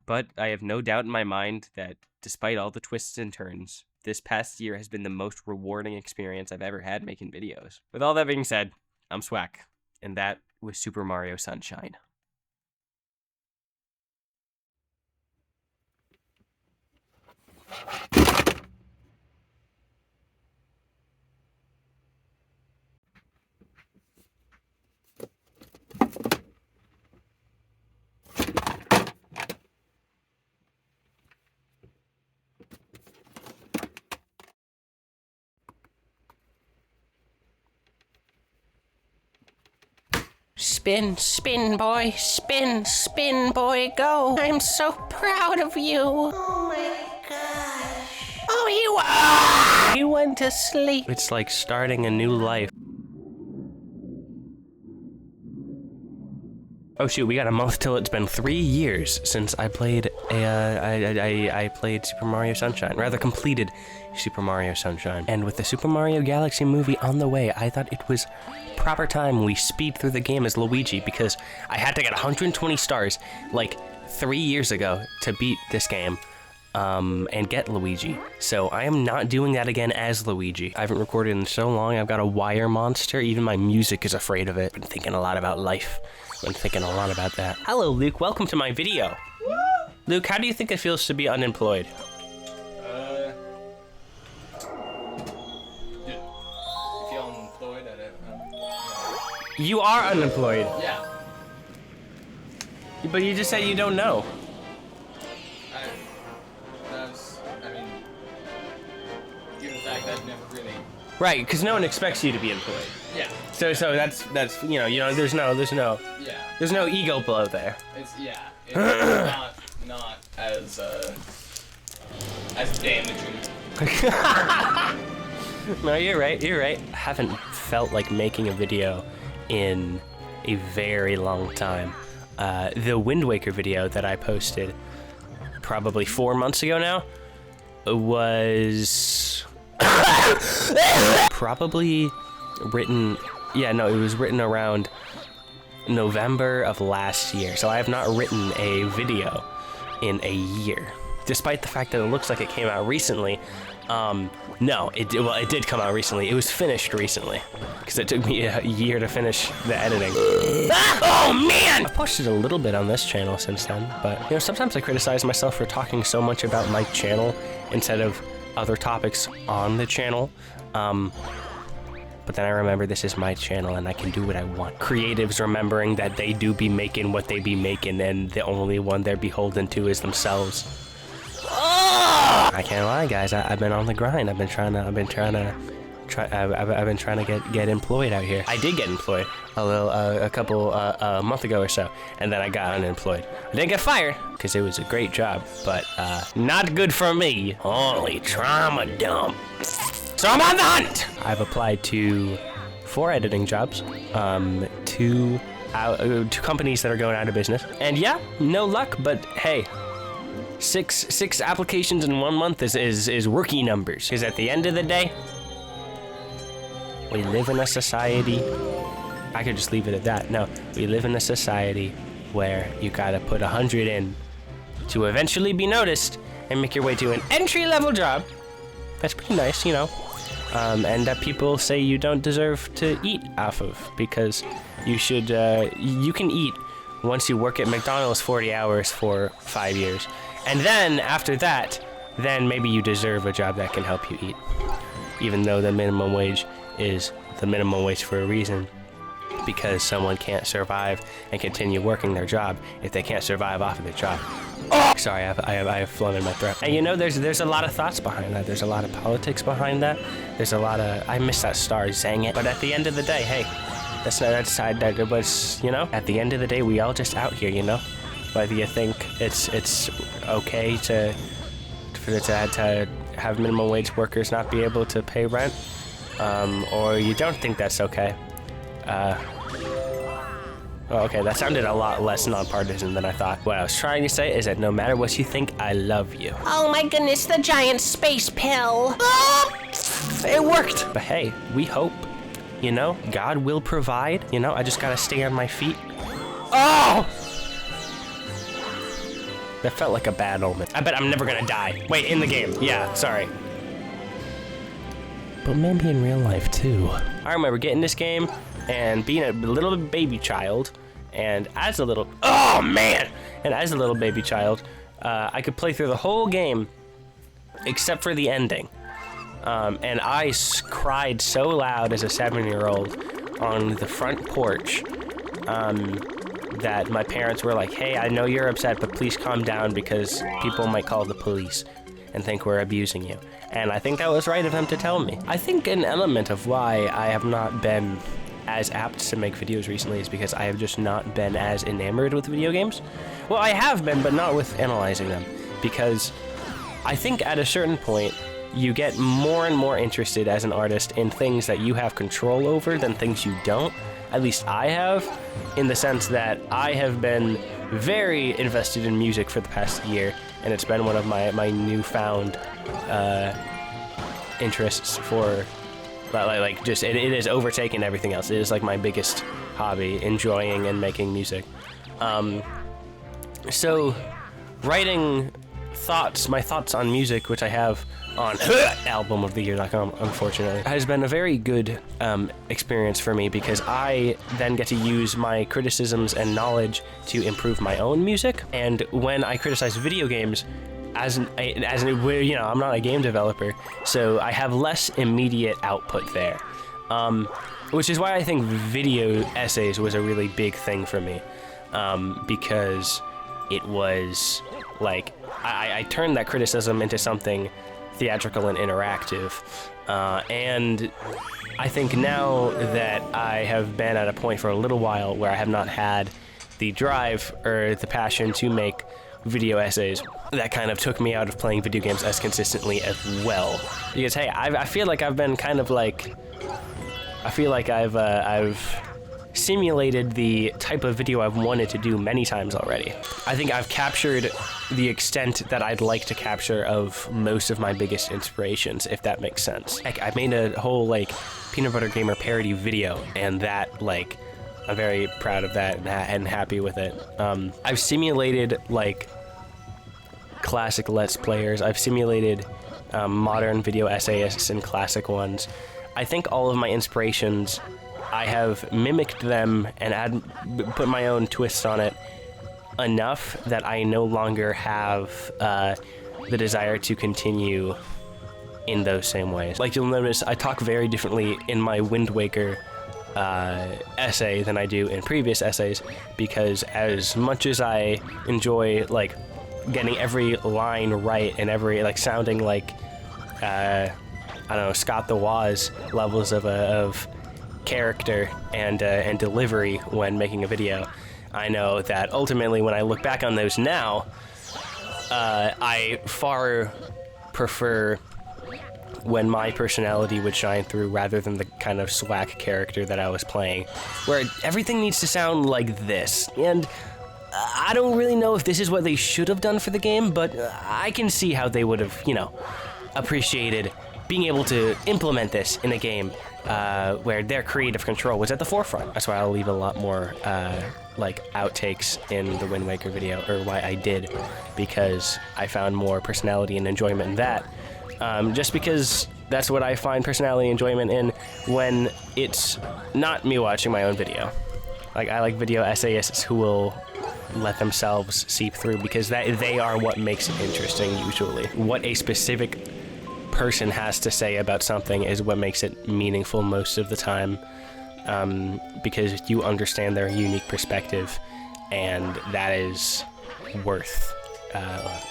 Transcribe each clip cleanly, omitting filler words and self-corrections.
But I have no doubt in my mind that despite all the twists and turns, this past year has been the most rewarding experience I've ever had making videos. With all that being said, I'm Swack, and that was Super Mario Sunshine. Spin, spin, boy, spin, spin, boy, go. I'm so proud of you. Oh my gosh. Oh, he went to sleep. It's like starting a new life. Oh shoot, we got a month till it's been 3 years since I played I played Super Mario Sunshine, rather completed Super Mario Sunshine. And with the Super Mario Galaxy movie on the way, I thought it was proper time we speed through the game as Luigi, because I had to get 120 stars like 3 years ago to beat this game. And get Luigi. So I am not doing that again as Luigi. I haven't recorded in so long. I've got a wire monster. Even my music is afraid of it. Been thinking a lot about life. Been thinking a lot about that. Hello, Luke. Welcome to my video. Woo! Luke, how do you think it feels to be unemployed? I feel unemployed at it. You are unemployed. Yeah. But you just said you don't know. Given the fact that I've never really. Right, because no one expects you to be employed. Yeah. So that's there's no ego blow there. It's not as damaging. No, you're right. I haven't felt like making a video in a very long time. The Wind Waker video that I posted probably 4 months ago now was probably written, it was written around November of last year. So I have not written a video in a year, despite the fact that it looks like it came out recently. No, it did come out recently. It was finished recently, because it took me a year to finish the editing. Oh man! I've posted a little bit on this channel since then, but sometimes I criticize myself for talking so much about my channel instead of other topics on the channel. But then I remember this is my channel and I can do what I want. Creatives remembering that they do be making what they be making, and the only one they're beholden to is themselves. I can't lie, guys. I've been on the grind. I've been trying to get employed out here. I did get employed a month ago or so, and then I got unemployed. I didn't get fired because it was a great job, but not good for me. Only trauma dump. So I'm on the hunt. I've applied to 4 editing jobs, 2 companies that are going out of business, and yeah, no luck. But hey. Six applications in 1 month is rookie numbers. Because at the end of the day, we live in a society. I could just leave it at that. No, we live in a society where you gotta put 100 in to eventually be noticed and make your way to an entry-level job. That's pretty nice, and that people say you don't deserve to eat off of, because you should. You can eat once you work at McDonald's 40 hours for 5 years. And then, after that, then maybe you deserve a job that can help you eat. Even though the minimum wage is the minimum wage for a reason. Because someone can't survive and continue working their job if they can't survive off of their job. Oh! Sorry, I have phlegm in my throat. And there's a lot of thoughts behind that. There's a lot of politics behind that. There's a lot of... I miss that star, sang it. But at the end of the day, hey, that's not that side that it was, at the end of the day, we all just out here, Whether you think it's okay to have minimum wage workers not be able to pay rent, or you don't think that's okay. Okay, that sounded a lot less nonpartisan than I thought. What I was trying to say is that no matter what you think, I love you. Oh my goodness, the giant space pill. It worked. But hey, we hope. God will provide. I just gotta stay on my feet. Oh! That felt like a bad omen. I bet I'm never gonna die. Wait, in the game. Yeah, sorry. But maybe in real life too. I remember getting this game and being a little baby child, and as a little, oh man! And as a little baby child, I could play through the whole game except for the ending. And I cried so loud as a 7-year-old on the front porch that my parents were like, hey, I know you're upset, but please calm down because people might call the police and think we're abusing you. And I think that was right of them to tell me. I think an element of why I have not been as apt to make videos recently is because I have just not been as enamored with video games. Well, I have been, but not with analyzing them, because I think at a certain point, you get more and more interested as an artist in things that you have control over than things you don't. At least I have, in the sense that I have been very invested in music for the past year, and it's been one of my newfound interests for, like just, it has overtaken everything else. It is like my biggest hobby, enjoying and making music. So, writing my thoughts on music, which I have on albumoftheyear.com, unfortunately, has been a very good experience for me, because I then get to use my criticisms and knowledge to improve my own music. And when I criticize video games, I'm not a game developer, so I have less immediate output there. Which is why I think video essays was a really big thing for me, because it was like, I turned that criticism into something theatrical and interactive, and I think now that I have been at a point for a little while where I have not had the drive or the passion to make video essays, that kind of took me out of playing video games as consistently as well. Because hey, I feel like I've been kind of like, I feel like I've simulated the type of video I've wanted to do many times already. I think I've captured the extent that I'd like to capture of most of my biggest inspirations, if that makes sense. Heck, I made a whole like Peanut Butter Gamer parody video, and that, like, I'm very proud of that and happy with it. I've simulated like classic Let's Players. I've simulated modern video essayists and classic ones. I think all of my inspirations, I have mimicked them and put my own twist on it enough that I no longer have the desire to continue in those same ways. Like, you'll notice I talk very differently in my Wind Waker essay than I do in previous essays, because as much as I enjoy like getting every line right and every like sounding like I don't know, Scott the Woz levels of character and delivery when making a video, I know that ultimately when I look back on those now, I far prefer when my personality would shine through rather than the kind of slack character that I was playing, where everything needs to sound like this. And I don't really know if this is what they should have done for the game, but I can see how they would have, appreciated being able to implement this in a game where their creative control was at the forefront. That's why I'll leave a lot more like outtakes in the Wind Waker video, or why I did, because I found more personality and enjoyment in that. Just because that's what I find personality and enjoyment in when it's not me watching my own video. Like, I like video essayists who will let themselves seep through, because they are what makes it interesting usually. What a specific person has to say about something is what makes it meaningful most of the time, because you understand their unique perspective, and that is worth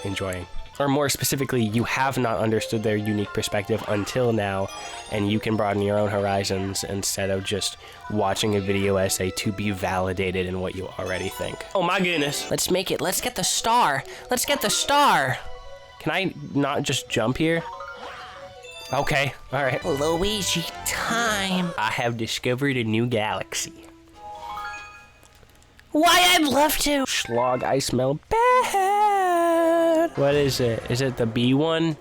enjoying. Or more specifically, you have not understood their unique perspective until now, and you can broaden your own horizons instead of just watching a video essay to be validated in what you already think. Oh my goodness. Let's make it. Let's get the star. Let's get the star. Can I not just jump here? Okay, alright. Luigi time. I have discovered a new galaxy. Why, I'd love to. Schlog, I smell bad. What is it? Is it the B one?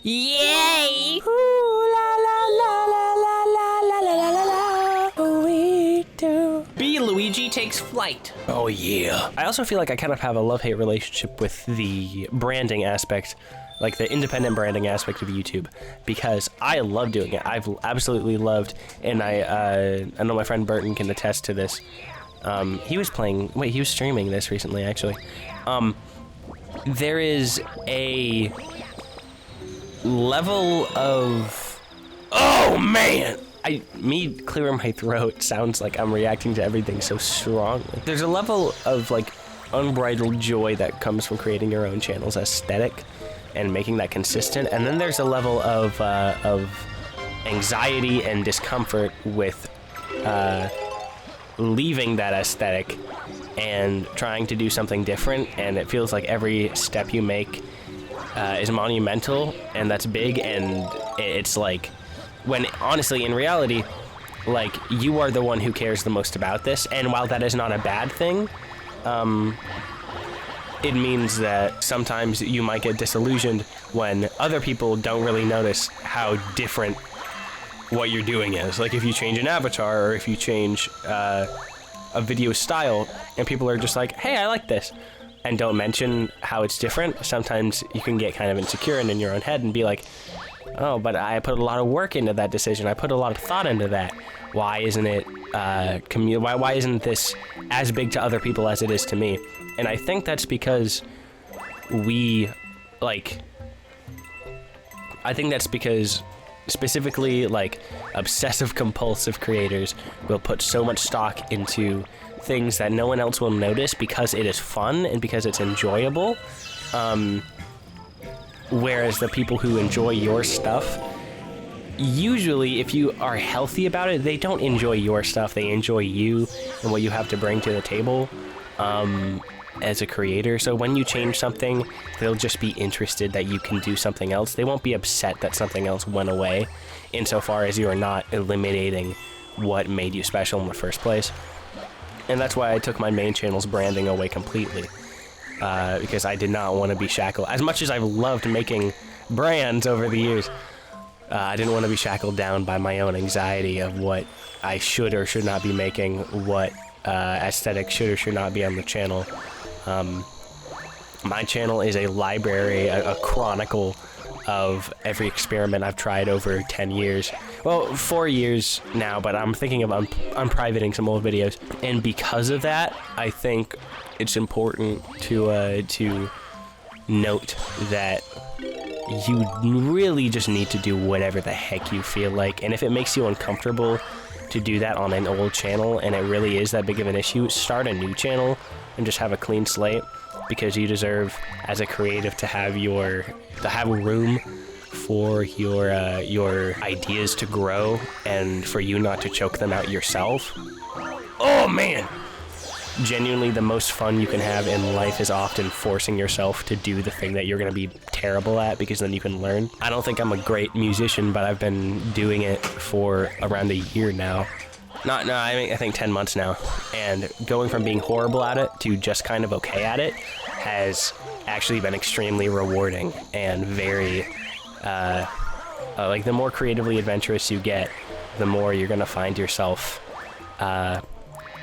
Yay! Ooh, la la la la la la la la la la. We do. B, Luigi. Luigi takes flight. Oh yeah. I also feel like I kind of have a love-hate relationship with the branding aspect, like the independent branding aspect of YouTube, because I love doing it. I've absolutely loved, and I know my friend Burton can attest to this. He was streaming this recently, actually. There is a level of, oh man! Me clearing my throat sounds like I'm reacting to everything so strongly. There's a level of like unbridled joy that comes from creating your own channel's aesthetic and making that consistent. And then there's a level of anxiety and discomfort with leaving that aesthetic and trying to do something different. And it feels like every step you make is monumental, and that's big. And it's like, when honestly, in reality, like, you are the one who cares the most about this. And while that is not a bad thing, it means that sometimes you might get disillusioned when other people don't really notice how different what you're doing is. Like, if you change an avatar, or if you change a video style, and people are just like, hey, I like this, and don't mention how it's different, sometimes you can get kind of insecure and in your own head and be like, oh, but I put a lot of work into that decision. I put a lot of thought into that. Why isn't it, why isn't this as big to other people as it is to me? And I think that's because specifically, like, obsessive compulsive creators will put so much stock into things that no one else will notice because it is fun and because it's enjoyable. Whereas the people who enjoy your stuff, usually, if you are healthy about it, they don't enjoy your stuff. They enjoy you and what you have to bring to the table as a creator. So when you change something, they'll just be interested that you can do something else. They won't be upset that something else went away, insofar as you are not eliminating what made you special in the first place. And that's why I took my main channel's branding away completely. Because I did not want to be shackled. As much as I've loved making brands over the years, I didn't want to be shackled down by my own anxiety of what I should or should not be making, what aesthetic should or should not be on the channel. My channel is a library, a chronicle of every experiment I've tried over 10 years. Well, 4 years now, but I'm thinking of unprivating some old videos. And because of that, I think it's important to note that you really just need to do whatever the heck you feel like. And if it makes you uncomfortable to do that on an old channel, and it really is that big of an issue, start a new channel and just have a clean slate, because you deserve, as a creative, to have room for your ideas to grow and for you not to choke them out yourself. Oh man! Genuinely, the most fun you can have in life is often forcing yourself to do the thing that you're going to be terrible at, because then you can learn. I don't think I'm a great musician, but I've been doing it for around a year now. I think 10 months now. And going from being horrible at it to just kind of okay at it has actually been extremely rewarding and very, like, the more creatively adventurous you get, the more you're going to find yourself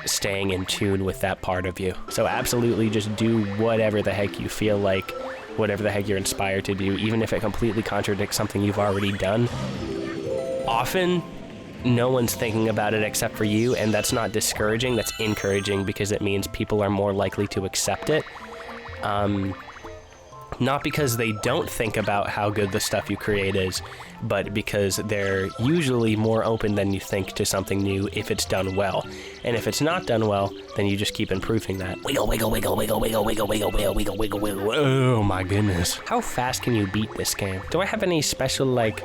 staying in tune with that part of you. So absolutely just do whatever the heck you feel like, whatever the heck you're inspired to do, even if it completely contradicts something you've already done. Often, no one's thinking about it except for you, and that's not discouraging, that's encouraging, because it means people are more likely to accept it. Not because they don't think about how good the stuff you create is, but because they're usually more open than you think to something new if it's done well. And if it's not done well, then you just keep improving that. Wiggle, wiggle, wiggle, wiggle, wiggle, wiggle, wiggle, wiggle, wiggle, wiggle, wiggle. Oh my goodness. How fast can you beat this game? Do I have any special, like,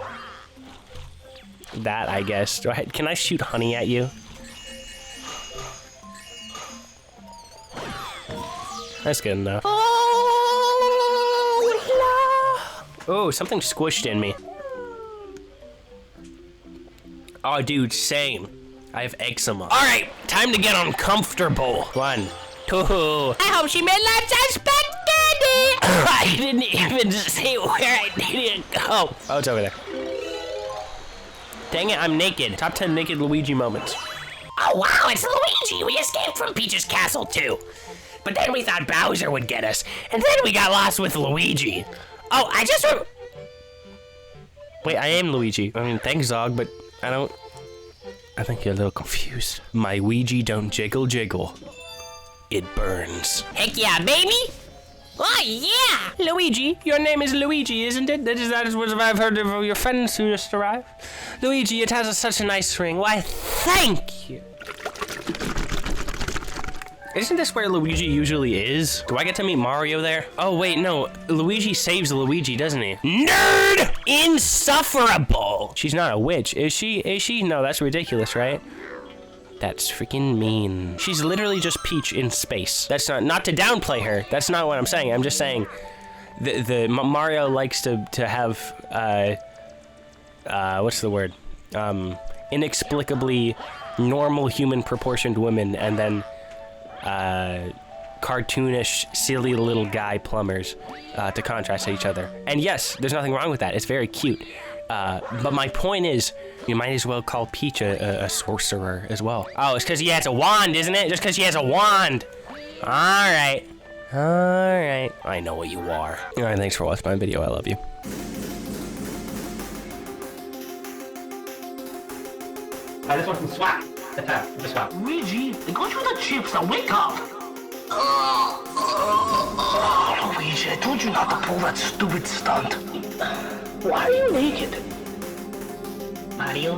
that, I guess? Can I shoot honey at you? That's good enough. Oh, something squished in me. Oh, dude, same. I have eczema. All right, time to get uncomfortable. 1, 2. I hope she made life unexpected. I didn't even say where I needed to go. Oh, it's over there. Dang it, I'm naked. Top 10 naked Luigi moments. Oh wow, it's Luigi! We escaped from Peach's castle too. But then we thought Bowser would get us, and then we got lost with Luigi. Oh, Wait, I am Luigi. I mean, thanks, Zog, but I think you're a little confused. My Ouija don't jiggle jiggle. It burns. Heck yeah, baby! Oh yeah! Luigi, your name is Luigi, isn't it? That is what I've heard of your friends who just arrived. Luigi, it has such a nice ring. Why, thank you. Isn't this where Luigi usually is? Do I get to meet Mario there? Oh, wait, no. Luigi saves Luigi, doesn't he? Nerd! Insufferable! She's not a witch, is she? Is she? No, that's ridiculous, right? That's freaking mean. She's literally just Peach in space. That's not to downplay her. That's not what I'm saying. I'm just saying the Mario likes to have, what's the word? Inexplicably normal human proportioned women and then cartoonish, silly little guy plumbers to contrast each other. And yes, there's nothing wrong with that. It's very cute. But my point is, you might as well call Peach a sorcerer as well. Oh, it's because he has a wand, isn't it? Just because he has a wand. Alright. Alright. I know what you are. Alright, thanks for watching my video. I love you. I just want some swag. Just swag. Luigi, they got you the chips. Now wake up. Luigi, I told you not to pull that stupid stunt. Why are you naked? Mario?